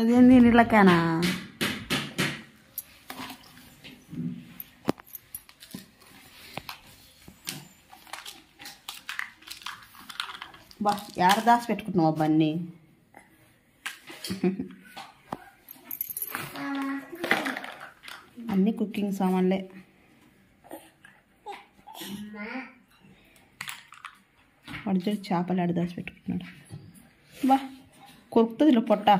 అదేంది నీళ్ళకేనా? బా యాడ దాసి పెట్టుకుంటున్నావు అబ్బా అన్నీ? అన్నీ కుకింగ్ సామాన్లే. వాడి చూడు చేపలు ఆడ దాచి పెట్టుకుంటున్నాడు. బా కొరుకుతుంది ఇలా పొట్ట.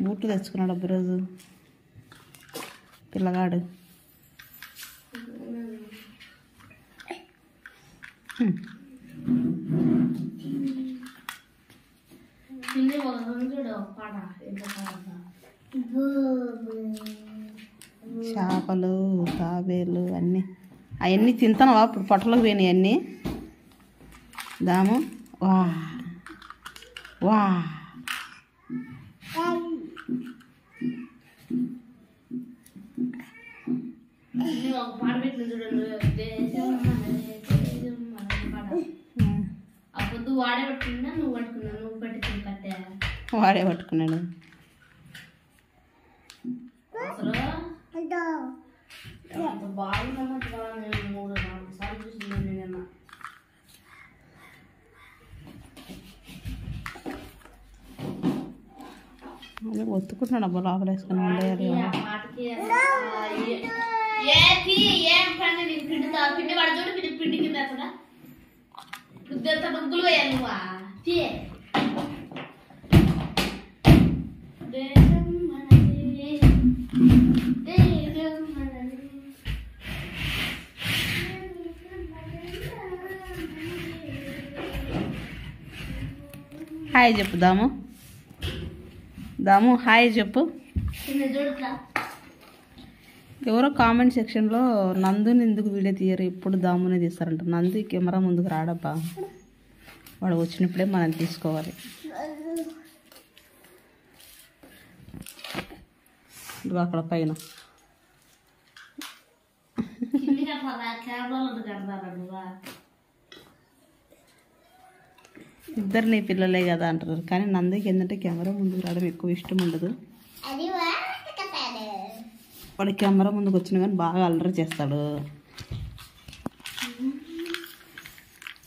బూట్లు తెచ్చుకున్నాడు అబ్బు రోజు పిల్లగాడు. చేపలు తాబేలు అన్నీ అవన్నీ తింటావా? ఇప్పుడు పొట్టలోకి పోయినాయి అన్నీ. దాము వా వా వాడే పట్టుకున్నాడు. ఒత్తుకుంటున్నాడు అబ్బా లోపల వేసుకుని ఉండేయాలి. హాయ్ చెప్పు దాము. దాము హాయ్ చెప్పు. ఎవరో కామెంట్ సెక్షన్లో నందుని ఎందుకు వీడియో తీయరు, ఎప్పుడు దామునే తీస్తారంట. నందు కెమెరా ముందుకు రాడబ్బా, వాడు వచ్చినప్పుడే మనం తీసుకోవాలి. ఇదిగో అక్కడ పైన ఇద్దరు నీ పిల్లలే కదా అంటారు, కానీ నందుకి ఏంటంటే కెమెరా ముందుకు రావడం ఎక్కువ ఇష్టం ఉండదు. వాడు కెమెరా ముందుకు వచ్చినా కానీ బాగా అల్లరి చేస్తాడు.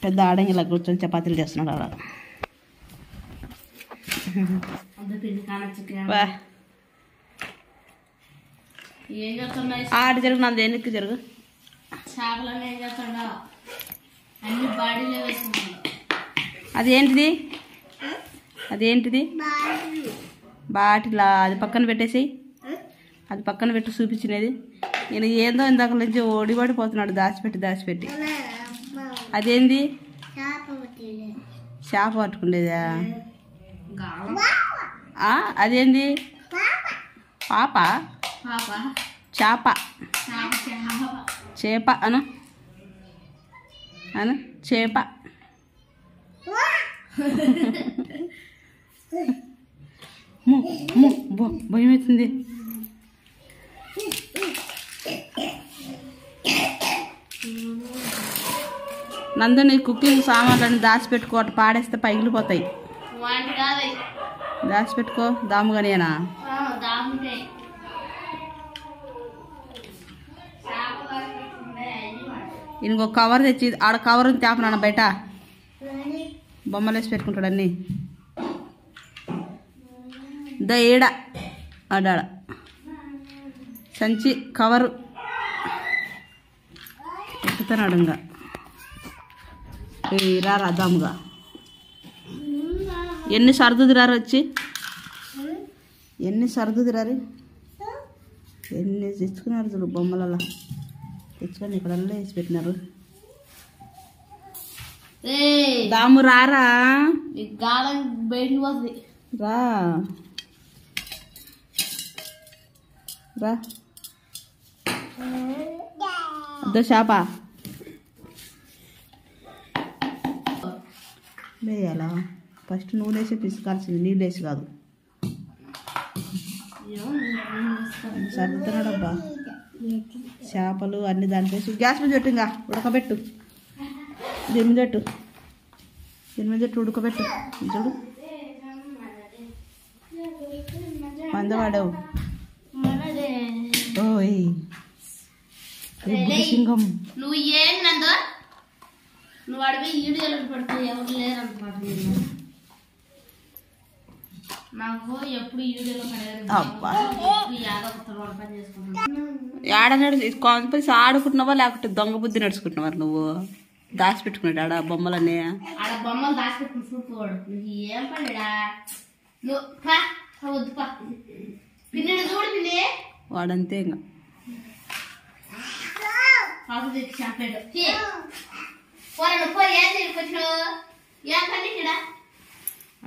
పెద్ద ఆడంగి ఇలా కూర్చొని చపాతీలు చేస్తున్నాడు అలా. ఆడి జరుగు, నంది ఎందుకు జరుగు. అదేంటిది? అదేంటిది? బాటిలా? అది పక్కన పెట్టేసి, అది పక్కన పెట్టి చూపించినది. నేను ఏందో ఇందాక నుంచి ఓడిపడిపోతున్నాడు దాచిపెట్టి దాచిపెట్టి. అదేంది? చేప పట్టుకునేదా? అదేంది? పాప చేప చేప అను అను చేప. భయం అవుతుంది. నందుని కుకింగ్ సామాన్లన్నీ దాచిపెట్టుకోట, పాడేస్తే పగిలిపోతాయి. దాచిపెట్టుకో. దాముగానేనా? ఇంకో కవర్ తెచ్చి ఆడ కవర్ తేపనా బయట బొమ్మలు వేసి పెట్టుకుంటాడు అన్నీ. ఏడ ఆడాడ సంచి కవరు ఎక్కుతున్నాడు. ఇంకా రారా దాముగా. ఎన్ని సర్దుదిరారు వచ్చి, ఎన్ని సర్దుదిరారు, ఎన్ని తెచ్చుకున్నారు చూడు బొమ్మలలో. తెచ్చుకొని ఇక్కడ వేసి పెట్టినారు. దాము రారా రా రా అద్దో షాప వేయాలా? ఫస్ట్ నూనె వేసి పిసుకాల్సింది, నీళ్ళు వేసి కాదు. సర్దుతున్నాడబ్బా చేపలు అన్ని దాంట్లో వేసి గ్యాస్ మీద పెట్టు, ఇంకా ఉడకబెట్టు. దీని మీద పెట్టు, దీని మీద పెట్టు, ఉడకబెట్టు. చూడు మందవాడవు. ఓయ్ సింగం నువ్వు ఏం నందో నువ్వు అడిగి ఈడియోలు పడితే ఎవరు లేరనుకోండి. నాకు ఎప్పుడు ఈడియోలో పని చేసుకుంటున్నా. ఆడ కాన్ఫరెన్స్ ఆడుకుంటున్నావా లేకపోతే దొంగ బుద్ధి నడుచుకుంటున్నావా? నువ్వు దాచి పెట్టుకున్నాడు ఆడ బొమ్మలని. ఆడ బొమ్మలు దాచి పెట్టుకుని చూసుకోవాడు. నువ్వు ఏం పడేడా నువ్వు వద్దు పా పిన్ని చూడు పిన్ని. వాడంతే ఇంకా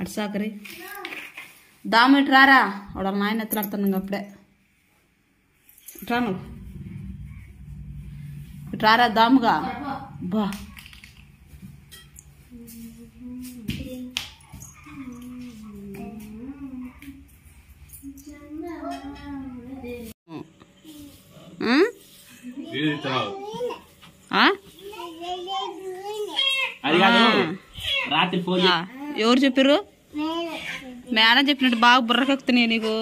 అటు సాకరి దాము ఇటు రారా. వాడు నాయన ఎత్తులాడుతున్నాను అప్పుడే. ఇట్రా నువ్వు ఇటు రారా దాముగా. బా ఎవరు చెప్పారు? మేడం చెప్పినట్టు బాగా బుర్రకెక్కుతున్నాయి నీకు.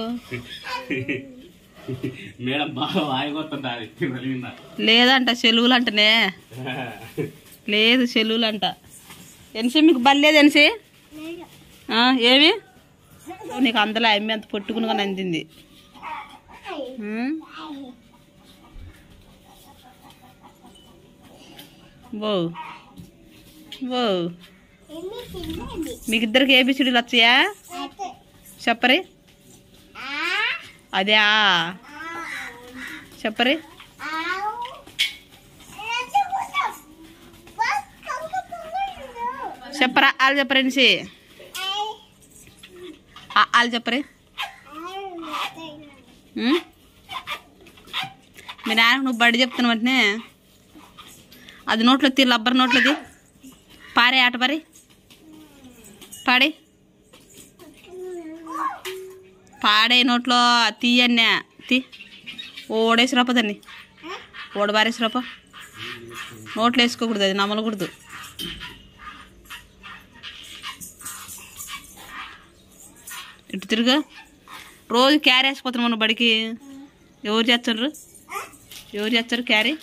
లేదంట సెలవులు అంటనే. లేదు సెలవులు అంట. ఎన్సీ మీకు బల్లేదు ఎన్సీ? ఏమి నీకు అందులో అమ్మి అంత పొట్టుకుని అందింది. బో బో మీకిద్దరికి ఏబిసిడీలు వచ్చాయా చెప్పరి? అదే చెప్పరి? చెప్పరా వాళ్ళు చెప్పరేసి వాళ్ళు చెప్పరే. మీ నాన్న నువ్వు బడి చెప్తున్నావు అంటే అది నోట్లో తీ, లబ్బర్ నోట్లోది పారే ఆట పారి పాడే పాడే నోట్లో తీయన్నే తీ. ఓడేసి రాప దాన్ని, ఓడబారేసి రాప. నోట్లో వేసుకోకూడదు, అది నమలకూడదు. ఇటు తిరుగు. రోజు క్యారీ వేసిపోతున్నాం మన బడికి. ఎవరు చేస్తారు క్యారీ?